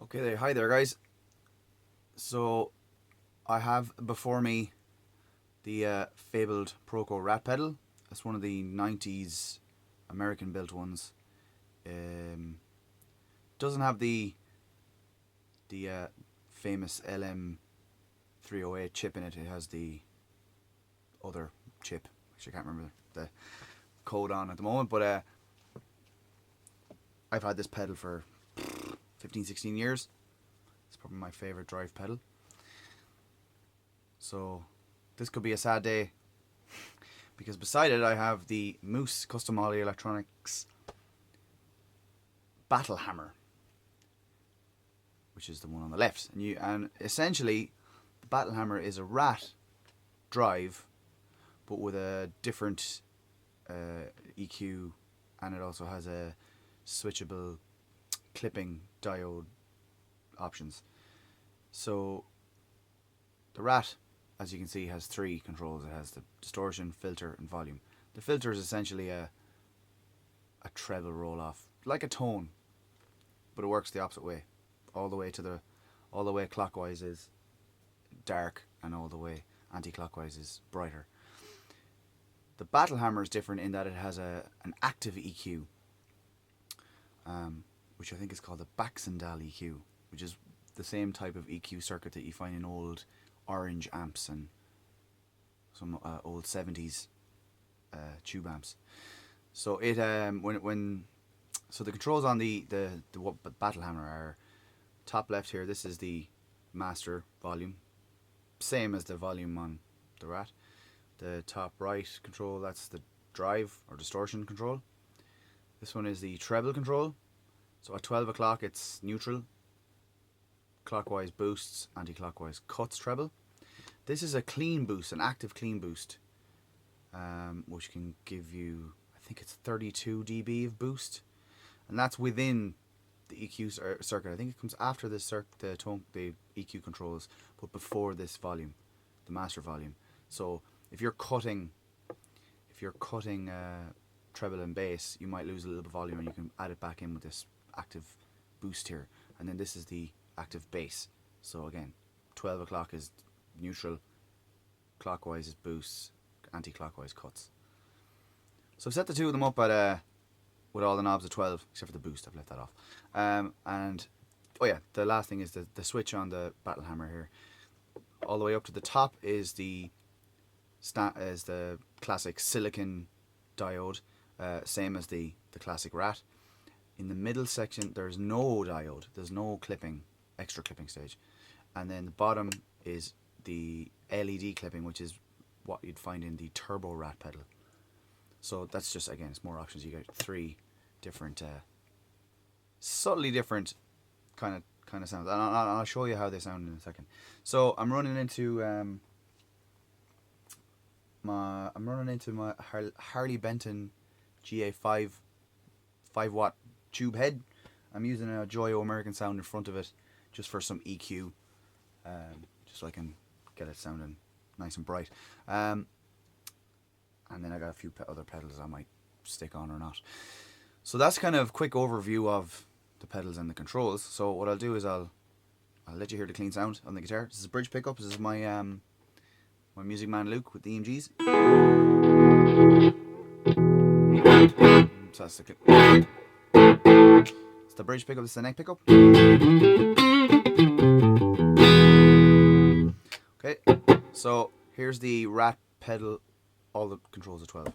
Okay, hi there, guys. So I have before me the fabled Proco Rat pedal. It's one of the 90s American built ones. Doesn't have the famous LM308 chip in it. It has the other chip, which I can't remember the code on at the moment, but I've had this pedal for 15-16 years. It's probably my favorite drive pedal. So this could be a sad day because beside it I have the Moose Custom Electronics Battlehammer, which is the one on the left. And essentially the Battlehammer is a Rat drive but with a different EQ, and it also has a switchable clipping diode options. So the Rat, as you can see, has three controls. It has the distortion, filter, and volume. The filter is essentially a treble roll off, like a tone, but it works the opposite way. All the way clockwise is dark, and all the way anti-clockwise is brighter. The Battlehammer is different in that it has an active EQ, which I think is called the Baxendale EQ, which is the same type of EQ circuit that you find in old orange amps and some old 70s tube amps. So it so the controls on the Battlehammer are top left here. This is the master volume, same as the volume on the Rat. The top right control, that's the drive or distortion control. This one is the treble control. So at 12 o'clock it's neutral, clockwise boosts, anti-clockwise cuts treble. This is a clean boost, an active clean boost, which can give you, I think it's 32 dB of boost, and that's within the EQ circuit. I think it comes after the EQ controls, but before this volume, the master volume. So if you're cutting treble and bass, you might lose a little bit of volume, and you can add it back in with this active boost here. And then this is the active bass. So again, 12 o'clock is neutral, clockwise is boosts, anti-clockwise cuts. So I've set the two of them up at with all the knobs at 12, except for the boost. I've left that off. And oh yeah, the last thing is the switch on the Battlehammer here. All the way up to the top is the classic silicon diode, same as the classic Rat. In the middle section there's no diode, there's no extra clipping stage, and then the bottom is the LED clipping, which is what you'd find in the Turbo Rat pedal. So that's just, again, it's more options. You get three different subtly different kind of sounds, and I'll show you how they sound in a second. So I'm running into my Harley Benton GA5 5-watt tube head. I'm using a Joyo American Sound in front of it just for some EQ, just so I can get it sounding nice and bright. And then I got a few other pedals I might stick on or not. So that's kind of a quick overview of the pedals and the controls. So what I'll do is I'll let you hear the clean sound on the guitar. This is a bridge pickup. This is my my Music Man Luke with the EMGs. So that's the bridge pickup. This is the neck pickup. Okay, so here's the Rat pedal. All the controls are 12.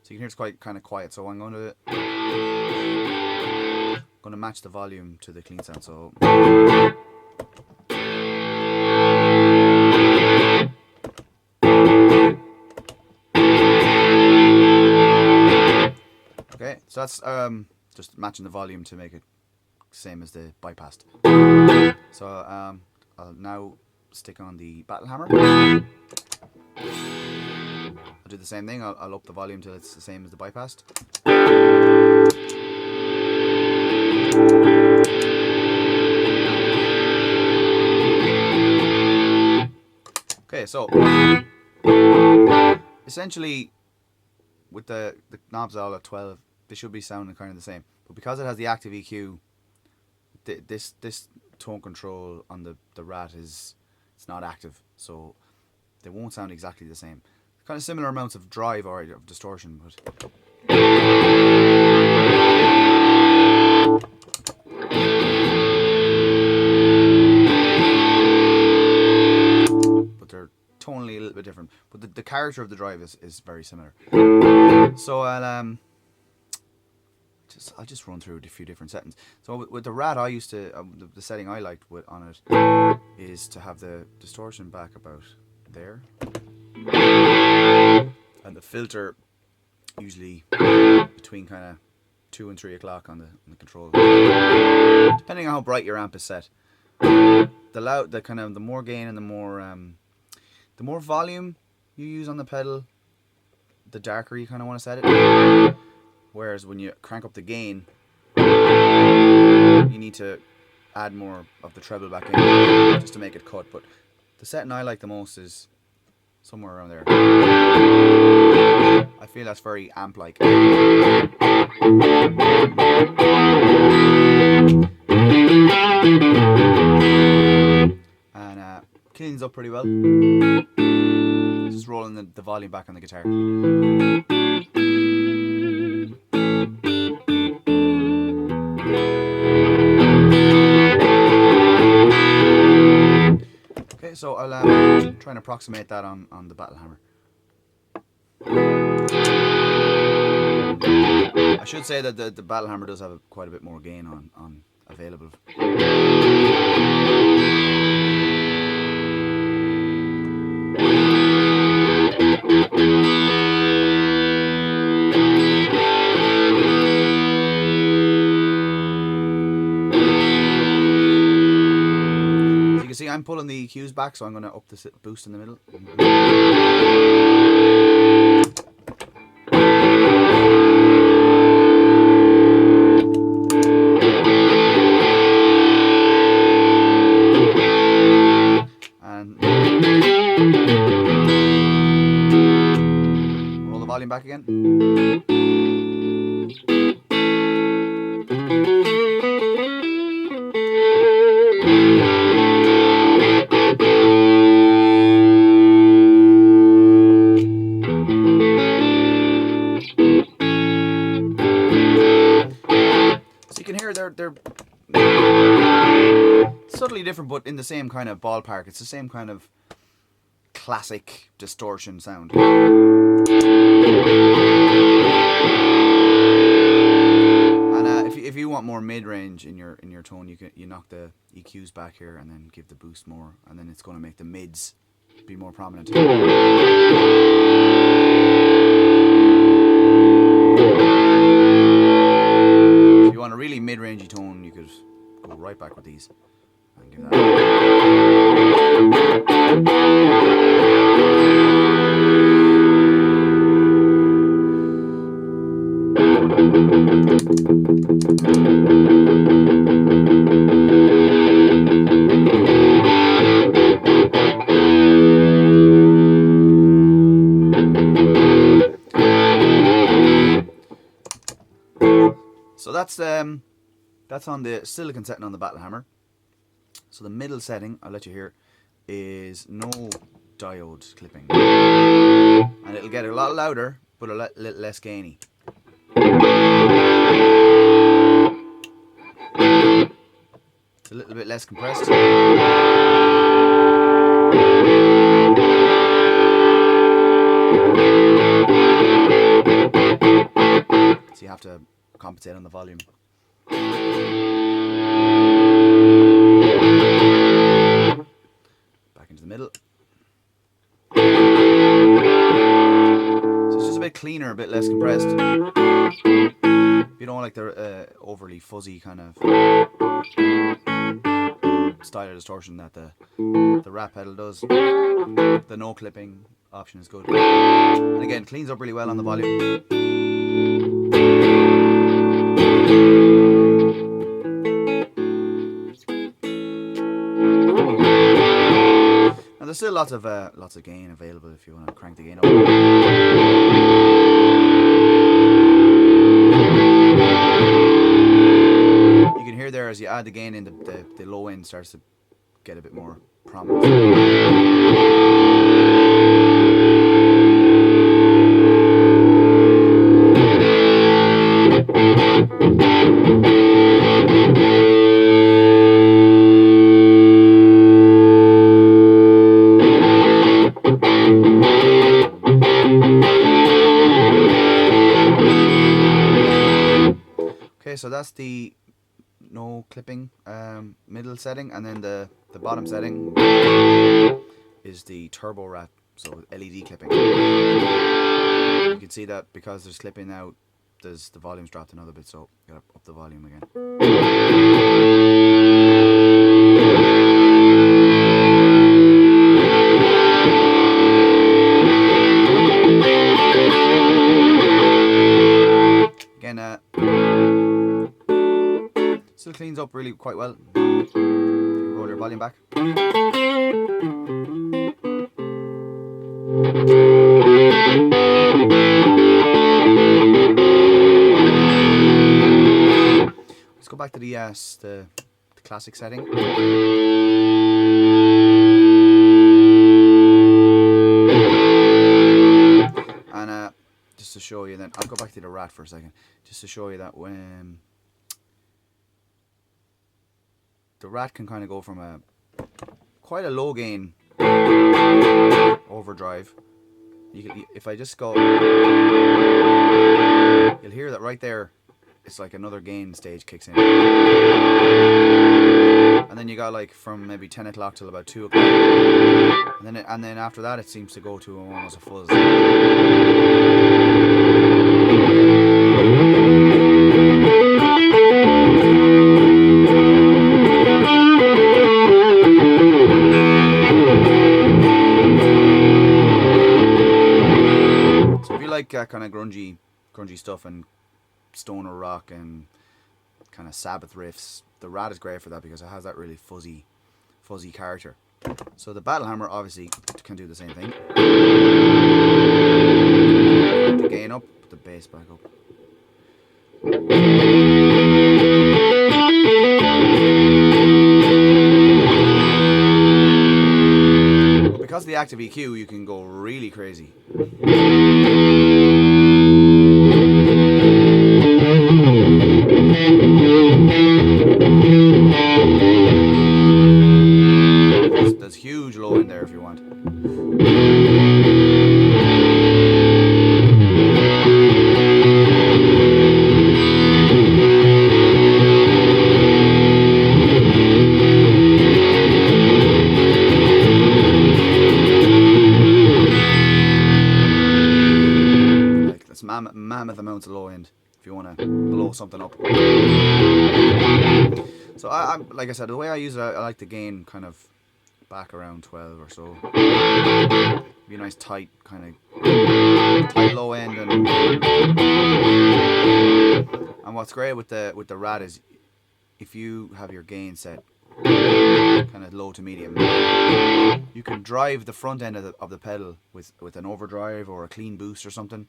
So you can hear it's quite kind of quiet. So I'm going to match the volume to the clean sound. So okay, so that's just matching the volume to make it same as the bypassed. So I'll now stick on the Battlehammer. I'll do the same thing. I'll up the volume till it's the same as the bypassed. Okay, so essentially with the knobs all at 12, they should be sounding kind of the same. But because it has the active EQ, this tone control on the Rat it's not active, so they won't sound exactly the same. Kind of similar amounts of drive or of distortion, but they're tonally a little bit different. But the character of the drive is very similar. So I'll just run through a few different settings. So with the Rat, I used to the setting I liked on it is to have the distortion back about there, and the filter usually between kind of 2 and 3 o'clock on the control, depending on how bright your amp is set. The more gain and the more volume you use on the pedal, the darker you kind of want to set it. Whereas when you crank up the gain, you need to add more of the treble back in just to make it cut. But the setting I like the most is somewhere around there. I feel that's very amp-like. And cleans up pretty well. Just rolling the volume back on the guitar. Okay, so I'll try and approximate that on the Battlehammer. I should say that the Battlehammer does have quite a bit more gain on available. See, I'm pulling the EQs back, so I'm going to up the boost in the middle. And roll the volume back again. They're subtly different, but in the same kind of ballpark. It's the same kind of classic distortion sound. And if you want more mid-range in your tone, you knock the EQs back here and then give the boost more, and then it's going to make the mids be more prominent. If you want a really mid-rangey tone, you could go right back with these and give that. So that's on the silicon setting on the Battlehammer. So the middle setting, I'll let you hear, is no diode clipping. And it'll get a lot louder, but a little less gainy. It's a little bit less compressed. So you have to compensate on the volume. Back into the middle. So it's just a bit cleaner, a bit less compressed. If you don't like the overly fuzzy kind of style of distortion that the Rat pedal does, the no clipping option is good. And again, cleans up really well on the volume. Now there's still lots of gain available if you want to crank the gain up. add the gain in, the low end starts to get a bit more prominent. Okay, so that's the no clipping middle setting, and then the bottom setting is the turbo rat, so LED clipping. You can see that because there's clipping now, the volume's dropped another bit, so you gotta up the volume again. Again, still cleans up really quite well. You roll your volume back. Let's go back to the classic setting. And just to show you, then I'll go back to the rat for a second, just to show you that when the rat can kind of go from quite a low gain overdrive. If I just go, you'll hear that right there. It's like another gain stage kicks in, and then you got like from maybe 10 o'clock till about 2 o'clock, and then after that it seems to go to almost a fuzz. So if you like kind of grungy stuff and stoner rock and kind of Sabbath riffs, the rat is great for that because it has that really fuzzy character. So the Battlehammer obviously can do the same thing. Put the gain up, put the bass back up. But because of the active EQ, you can go really crazy. There's huge low in there if you want. Like that's mammoth amounts of low end if you want to blow something up. So I'm like I said, the way I use it, I like the gain kind of back around 12 or so. Be a nice tight kind of tight low end, and what's great with the rat is if you have your gain set kind of low to medium, you can drive the front end of the pedal with an overdrive or a clean boost or something,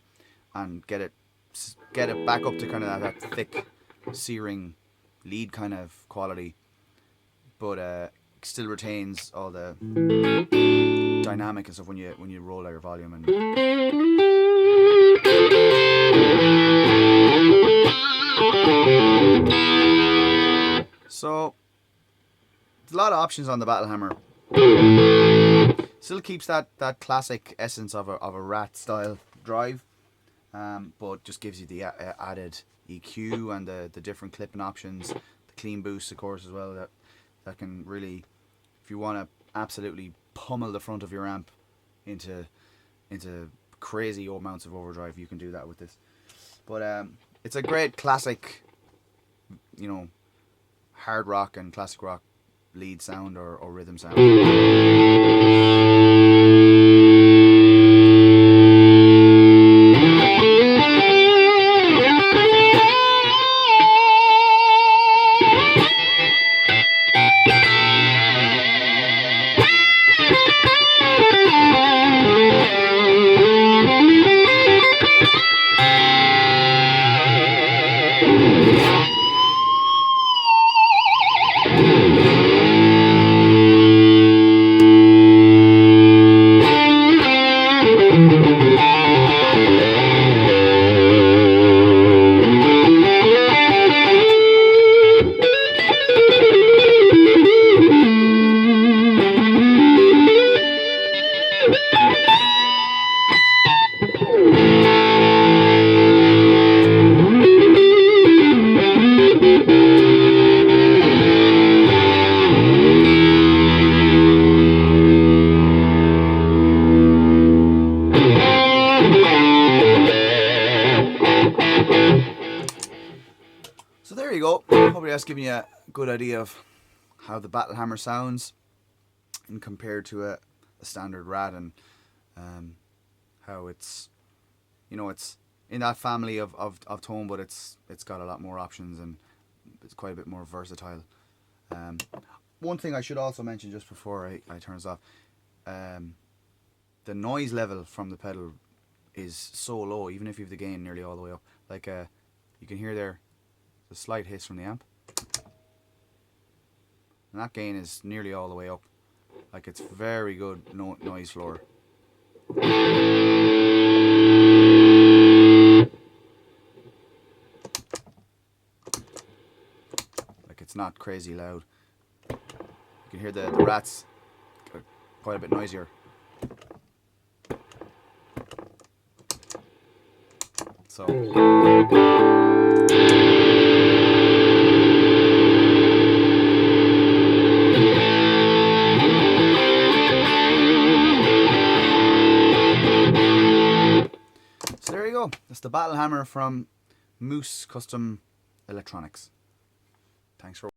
and get it back up to kind of that thick searing lead kind of quality, but still retains all the dynamic and stuff when you roll out your volume. And so there's a lot of options on the Battlehammer. Still keeps that classic essence of a rat style drive, but just gives you the added EQ and the different clipping options, the clean boost of course as well, that can really, if you want to absolutely pummel the front of your amp into crazy amounts of overdrive, you can do that with this. But it's a great classic, hard rock and classic rock lead sound or rhythm sound. there you go. Hopefully that's giving you a good idea of how the Battlehammer sounds and compared to a standard Rat, and how it's, you know, it's in that family of tone, but it's got a lot more options and it's quite a bit more versatile. One thing I should also mention just before I turn this off, the noise level from the pedal is so low, even if you have the gain nearly all the way up. Like you can hear there the slight hiss from the amp, and that gain is nearly all the way up. Like, it's very good noise floor. Like, it's not crazy loud. You can hear the Rats quite a bit noisier. So there you go. That's the Battlehammer from Moose Custom Electronics. Thanks for